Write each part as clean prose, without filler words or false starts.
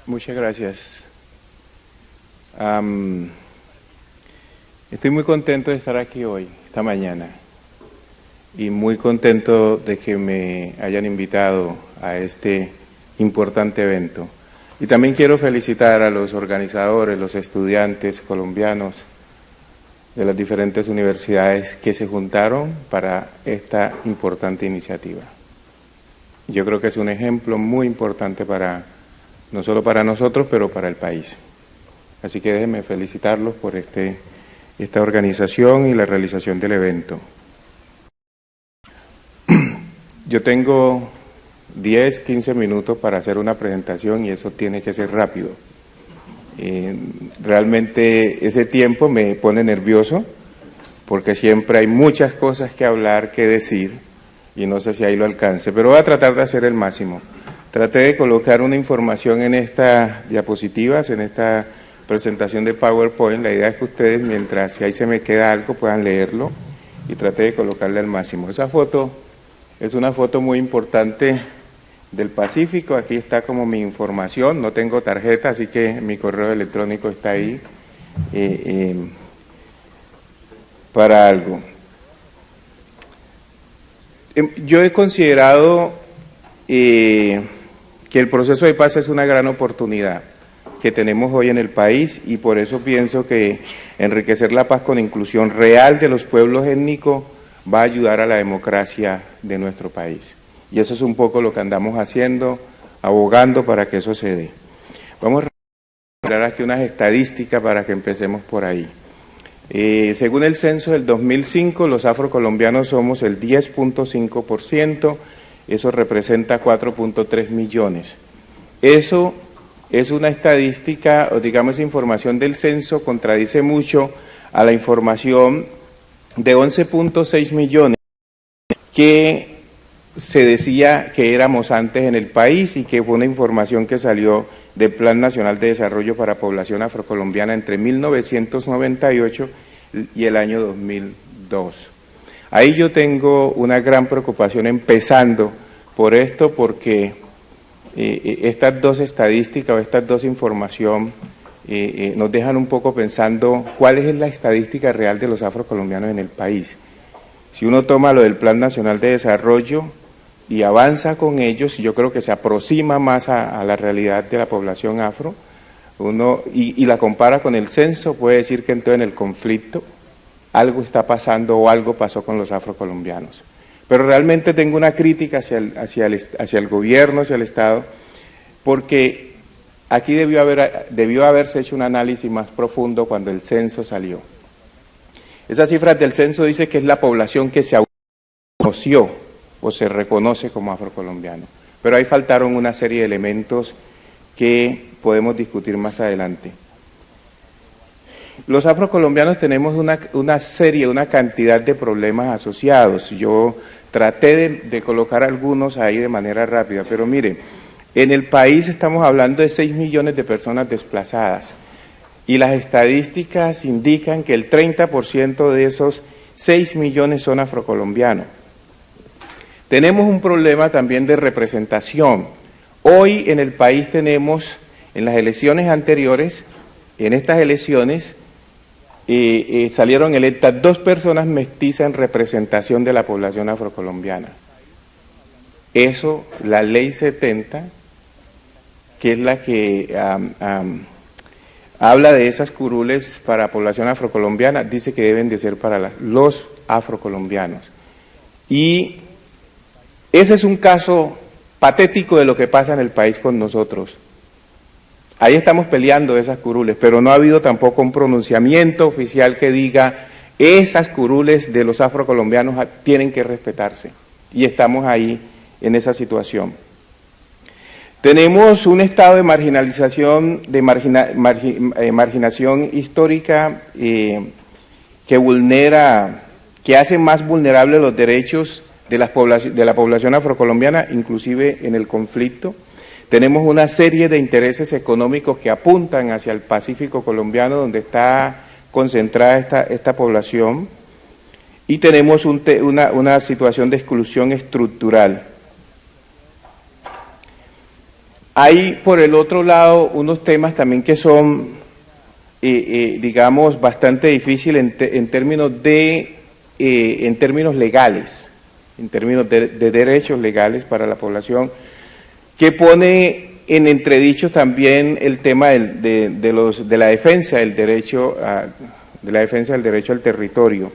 Muchas gracias. Estoy muy contento de estar aquí hoy, esta mañana, y muy contento de que me hayan invitado a este importante evento. Y también quiero felicitar a los organizadores, los estudiantes colombianos de las diferentes universidades que se juntaron para esta importante iniciativa. Yo creo que es un ejemplo muy importante no solo para nosotros, pero para el país. Así que déjenme felicitarlos por esta organización y la realización del evento. Yo tengo 10, 15 minutos para hacer una presentación y eso tiene que ser rápido. Realmente ese tiempo me pone nervioso porque siempre hay muchas cosas que hablar, que decir y no sé si ahí lo alcance, pero voy a tratar de hacer el máximo. Traté de colocar una información en estas diapositivas, en esta presentación de PowerPoint. La idea es que ustedes, mientras si ahí se me queda algo, puedan leerlo y traté de colocarle al máximo. Esa foto es una foto muy importante del Pacífico. Aquí está como mi información, no tengo tarjeta, así que mi correo electrónico está ahí para algo. Yo he considerado que el proceso de paz es una gran oportunidad que tenemos hoy en el país y por eso pienso que enriquecer la paz con inclusión real de los pueblos étnicos va a ayudar a la democracia de nuestro país. Y eso es un poco lo que andamos haciendo, abogando para que eso se dé. Vamos a mirar aquí unas estadísticas para que empecemos por ahí. Según el censo del 2005, los afrocolombianos somos el 10.5%, eso representa 4.3 millones. Eso es una estadística, o digamos información del censo, contradice mucho a la información de 11.6 millones que se decía que éramos antes en el país y que fue una información que salió del Plan Nacional de Desarrollo para Población Afrocolombiana entre 1998 y el año 2002. Ahí yo tengo una gran preocupación empezando por esto porque estas dos estadísticas o estas dos información nos dejan un poco pensando cuál es la estadística real de los afrocolombianos en el país. Si uno toma lo del Plan Nacional de Desarrollo y avanza con ellos, yo creo que se aproxima más a la realidad de la población afro, y la compara con el censo, puede decir que entonces en el conflicto algo está pasando o algo pasó con los afrocolombianos. Pero realmente tengo una crítica hacia el gobierno, hacia el Estado, porque aquí debió haberse hecho un análisis más profundo cuando el censo salió. Esas cifras del censo dice que es la población que se autoconoció o se reconoce como afrocolombiano. Pero ahí faltaron una serie de elementos que podemos discutir más adelante. Los afrocolombianos tenemos una cantidad de problemas asociados. Yo traté de colocar algunos ahí de manera rápida, pero mire, en el país estamos hablando de 6 millones de personas desplazadas y las estadísticas indican que el 30% de esos 6 millones son afrocolombianos. Tenemos un problema también de representación. Hoy en el país tenemos, en las elecciones anteriores, en estas elecciones, salieron electas 2 personas mestizas en representación de la población afrocolombiana. Eso, la ley 70, que es la que habla de esas curules para población afrocolombiana, dice que deben de ser para los afrocolombianos. Y ese es un caso patético de lo que pasa en el país con nosotros. Ahí estamos peleando esas curules, pero no ha habido tampoco un pronunciamiento oficial que diga esas curules de los afrocolombianos tienen que respetarse. Y estamos ahí en esa situación. Tenemos un estado de marginalización, marginación histórica que hace más vulnerables los derechos de la población afrocolombiana, inclusive en el conflicto. Tenemos una serie de intereses económicos que apuntan hacia el Pacífico colombiano, donde está concentrada esta población, y tenemos una situación de exclusión estructural. Hay, por el otro lado, unos temas también que son, digamos, bastante difíciles en términos legales, en términos de derechos legales para la población, que pone en entredicho también el tema de la defensa del derecho al territorio.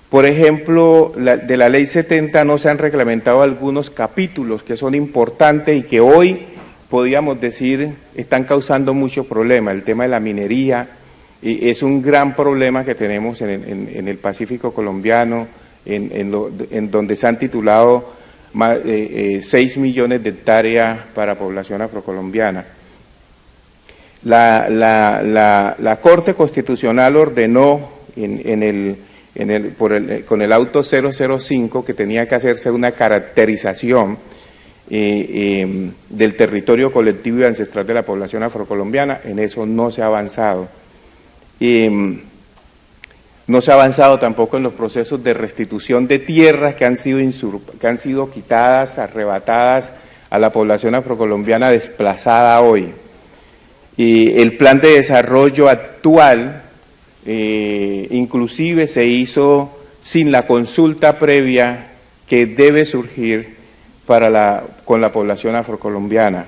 Por ejemplo, de la Ley 70 no se han reglamentado algunos capítulos que son importantes y que hoy, podríamos decir, están causando muchos problemas. El tema de la minería es un gran problema que tenemos en el Pacífico colombiano, en donde se han titulado 6 millones de hectáreas para población afrocolombiana. La Corte Constitucional ordenó con el auto 005 que tenía que hacerse una caracterización del territorio colectivo y ancestral de la población afrocolombiana. En eso no se ha avanzado. No se ha avanzado tampoco en los procesos de restitución de tierras que han sido quitadas, arrebatadas a la población afrocolombiana desplazada hoy. El plan de desarrollo actual inclusive se hizo sin la consulta previa que debe surgir con la población afrocolombiana.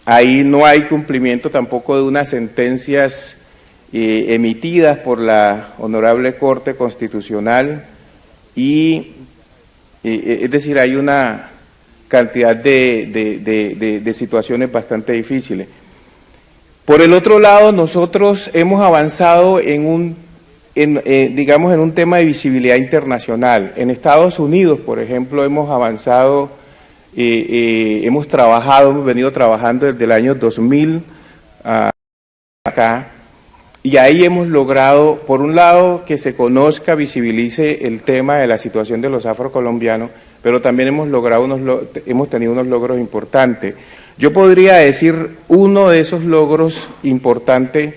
Ahí no hay cumplimiento tampoco de unas sentencias emitidas por la Honorable Corte Constitucional es decir, hay una cantidad de situaciones bastante difíciles. Por el otro lado, nosotros hemos avanzado en un tema de visibilidad internacional. En Estados Unidos, por ejemplo, hemos avanzado, hemos venido trabajando desde el año 2000 acá, y ahí hemos logrado, por un lado, que se conozca, visibilice el tema de la situación de los afrocolombianos, pero también hemos tenido unos logros importantes. Yo podría decir, uno de esos logros importantes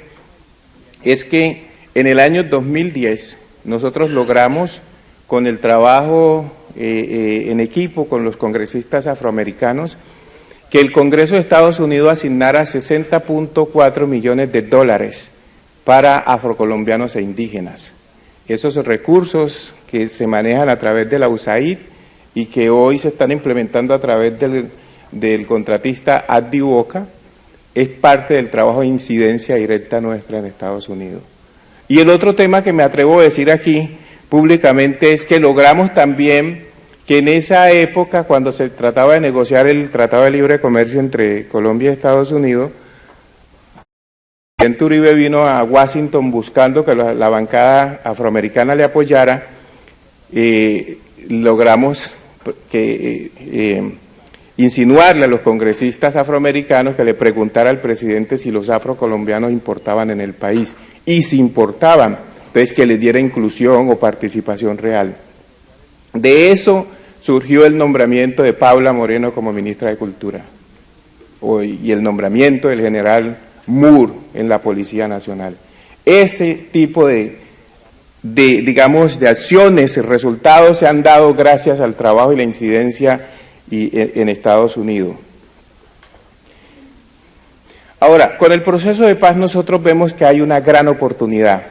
es que en el año 2010 nosotros logramos, con el trabajo en equipo con los congresistas afroamericanos, que el Congreso de Estados Unidos asignara $60.4 millones para afrocolombianos e indígenas. Esos recursos que se manejan a través de la USAID y que hoy se están implementando a través del contratista Addivoca, es parte del trabajo de incidencia directa nuestra en Estados Unidos. Y el otro tema que me atrevo a decir aquí públicamente es que logramos también que en esa época, cuando se trataba de negociar el Tratado de Libre Comercio entre Colombia y Estados Unidos, el presidente Uribe vino a Washington buscando que la bancada afroamericana le apoyara. Logramos insinuarle a los congresistas afroamericanos que le preguntara al presidente si los afrocolombianos importaban en el país, y si importaban, entonces que les diera inclusión o participación real. De eso surgió el nombramiento de Paula Moreno como ministra de Cultura y el nombramiento del general Moore en la Policía Nacional. Ese tipo de acciones y resultados se han dado gracias al trabajo y la incidencia en Estados Unidos. Ahora, con el proceso de paz nosotros vemos que hay una gran oportunidad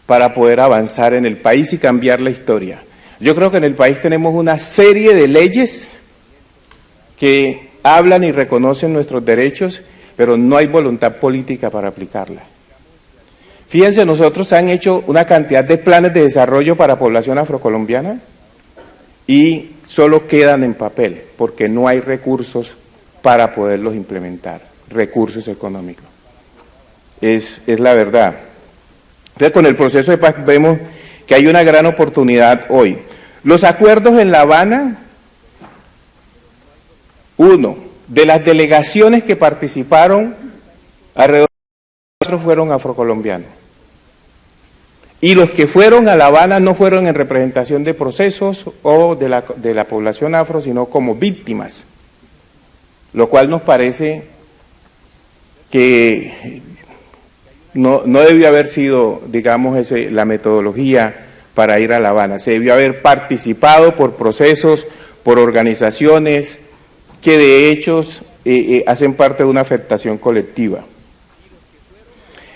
para poder avanzar en el país y cambiar la historia. Yo creo que en el país tenemos una serie de leyes que hablan y reconocen nuestros derechos, pero no hay voluntad política para aplicarlas. Fíjense, nosotros han hecho una cantidad de planes de desarrollo para población afrocolombiana y solo quedan en papel, porque no hay recursos para poderlos implementar, recursos económicos. Es la verdad. Entonces, con el proceso de paz vemos que hay una gran oportunidad hoy. Los acuerdos en La Habana, de las delegaciones que participaron, alrededor de 4 fueron afrocolombianos. Y los que fueron a La Habana no fueron en representación de procesos o de la población afro, sino como víctimas, lo cual nos parece que no debió haber sido, digamos, la metodología para ir a La Habana. Se debió haber participado por procesos, por organizaciones que de hecho hacen parte de una afectación colectiva.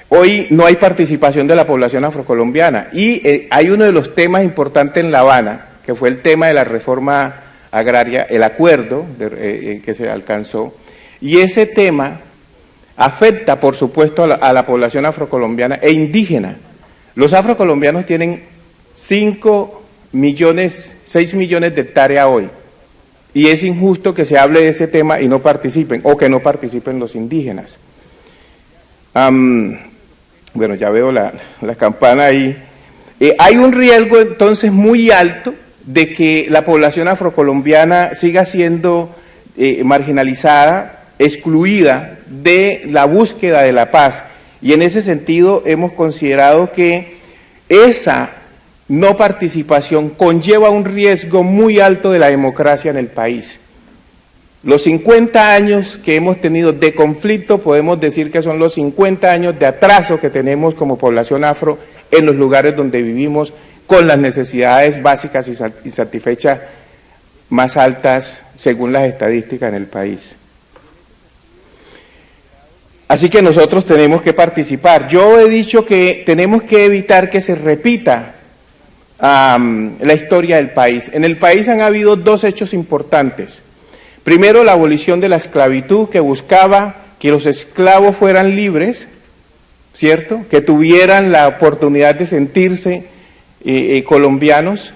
Hoy no hay participación de la población afrocolombiana y hay uno de los temas importantes en La Habana, que fue el tema de la reforma agraria, el acuerdo que se alcanzó, y ese tema afecta, por supuesto, a la población afrocolombiana e indígena. Los afrocolombianos tienen 6 millones de hectáreas hoy, y es injusto que se hable de ese tema y no participen, o que no participen los indígenas. Bueno, ya veo la campana ahí. Hay un riesgo entonces muy alto de que la población afrocolombiana siga siendo marginalizada, excluida de la búsqueda de la paz, y en ese sentido hemos considerado que esa no participación conlleva un riesgo muy alto de la democracia en el país. Los 50 años que hemos tenido de conflicto podemos decir que son los 50 años de atraso que tenemos como población afro en los lugares donde vivimos, con las necesidades básicas y satisfechas más altas según las estadísticas en el país. Así que nosotros tenemos que participar. Yo he dicho que tenemos que evitar que se repita la historia del país. En el país han habido 2 hechos importantes. Primero, la abolición de la esclavitud, que buscaba que los esclavos fueran libres, ¿cierto? Que tuvieran la oportunidad de sentirse colombianos,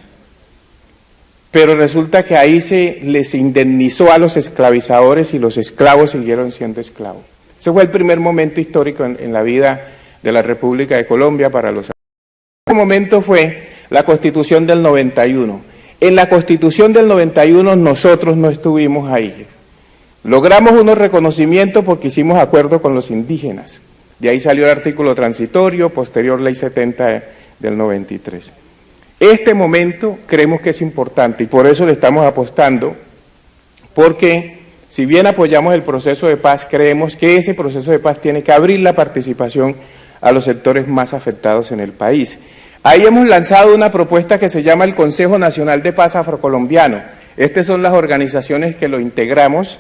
pero resulta que ahí se les indemnizó a los esclavizadores y los esclavos siguieron siendo esclavos. Ese fue el primer momento histórico en la vida de la República de Colombia para los. El segundo momento fue la Constitución del 91. En la Constitución del 91 nosotros no estuvimos ahí. Logramos unos reconocimientos porque hicimos acuerdo con los indígenas. De ahí salió el artículo transitorio, posterior Ley 70 del 93. Este momento creemos que es importante y por eso le estamos apostando, porque si bien apoyamos el proceso de paz, creemos que ese proceso de paz tiene que abrir la participación a los sectores más afectados en el país. Ahí hemos lanzado una propuesta que se llama el Consejo Nacional de Paz Afrocolombiano. Estas son las organizaciones que lo integramos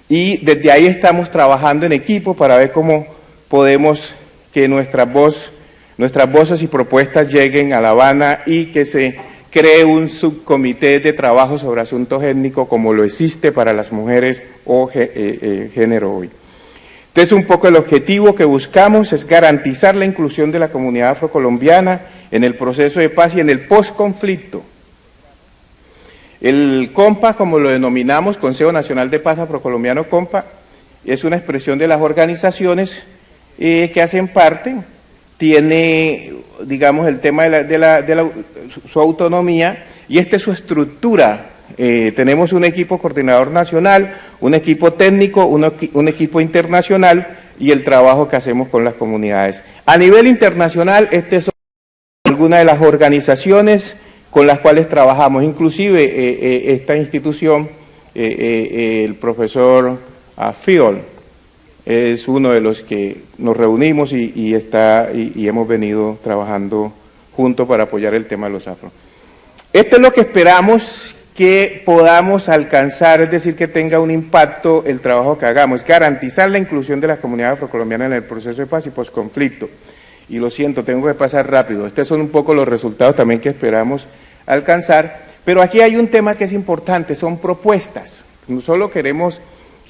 y desde ahí estamos trabajando en equipo para ver cómo podemos que nuestras voces y propuestas lleguen a La Habana y que se cree un subcomité de trabajo sobre asuntos étnicos como lo existe para las mujeres o género hoy. Entonces, un poco el objetivo que buscamos es garantizar la inclusión de la comunidad afrocolombiana en el proceso de paz y en el posconflicto. El COMPA, como lo denominamos, Consejo Nacional de Paz Afrocolombiano COMPA, es una expresión de las organizaciones que hacen parte, tiene, digamos, el tema de su autonomía, y esta es su estructura. Tenemos un equipo coordinador nacional, un equipo técnico, un equipo internacional y el trabajo que hacemos con las comunidades. A nivel internacional, estas son algunas de las organizaciones con las cuales trabajamos, inclusive esta institución, el profesor Fiol, es uno de los que nos reunimos y hemos venido trabajando juntos para apoyar el tema de los afros. Esto es lo que esperamos que podamos alcanzar, es decir, que tenga un impacto el trabajo que hagamos, es garantizar la inclusión de la comunidad afrocolombiana en el proceso de paz y posconflicto. Y lo siento, tengo que pasar rápido. Estos son un poco los resultados también que esperamos alcanzar, pero aquí hay un tema que es importante, son propuestas. No solo queremos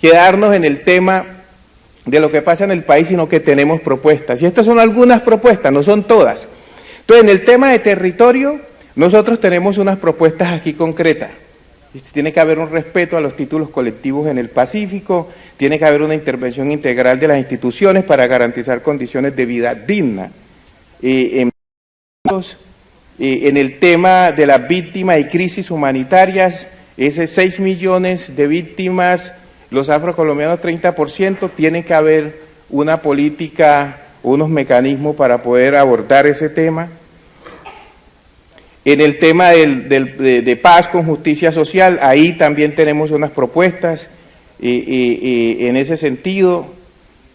quedarnos en el tema de lo que pasa en el país, sino que tenemos propuestas. Y estas son algunas propuestas, no son todas. Entonces, en el tema de territorio, nosotros tenemos unas propuestas aquí concretas. Tiene que haber un respeto a los títulos colectivos en el Pacífico, tiene que haber una intervención integral de las instituciones para garantizar condiciones de vida dignas. En el tema de las víctimas y crisis humanitarias, ese 6 millones de víctimas, los afrocolombianos 30%, tiene que haber una política, unos mecanismos para poder abordar ese tema. En el tema de paz con justicia social, ahí también tenemos unas propuestas en ese sentido.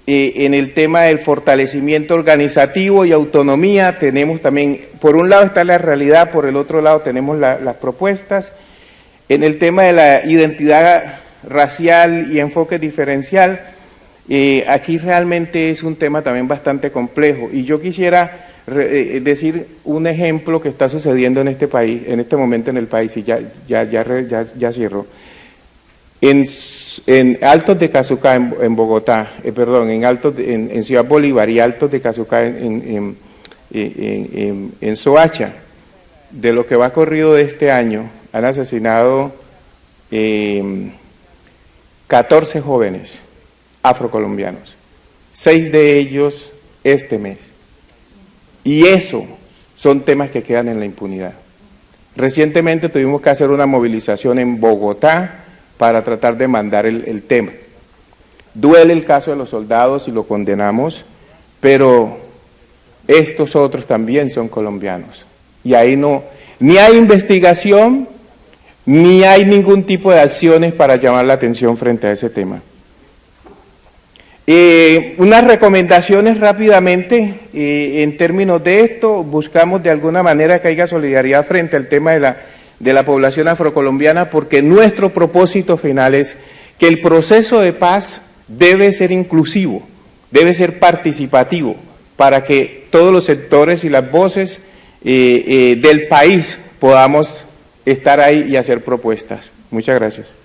En el tema del fortalecimiento organizativo y autonomía, tenemos también, por un lado está la realidad, por el otro lado tenemos las propuestas. En el tema de la identidad racial y enfoque diferencial, aquí realmente es un tema también bastante complejo. Y yo quisiera decir un ejemplo que está sucediendo en este país, en este momento en el país, y ya cierro. En Altos de Cazucá, en Bogotá, en Ciudad Bolívar y Altos de Cazucá en Soacha, de lo que va corrido de este año, han asesinado 14 jóvenes afrocolombianos, 6 de ellos este mes. Y eso son temas que quedan en la impunidad. Recientemente tuvimos que hacer una movilización en Bogotá para tratar de mandar el tema. Duele el caso de los soldados y lo condenamos, pero estos otros también son colombianos. Y ahí no, ni hay investigación, ni hay ningún tipo de acciones para llamar la atención frente a ese tema. Unas recomendaciones rápidamente, en términos de esto, buscamos de alguna manera que haya solidaridad frente al tema de la población afrocolombiana, porque nuestro propósito final es que el proceso de paz debe ser inclusivo, debe ser participativo, para que todos los sectores y las voces del país podamos estar ahí y hacer propuestas. Muchas gracias.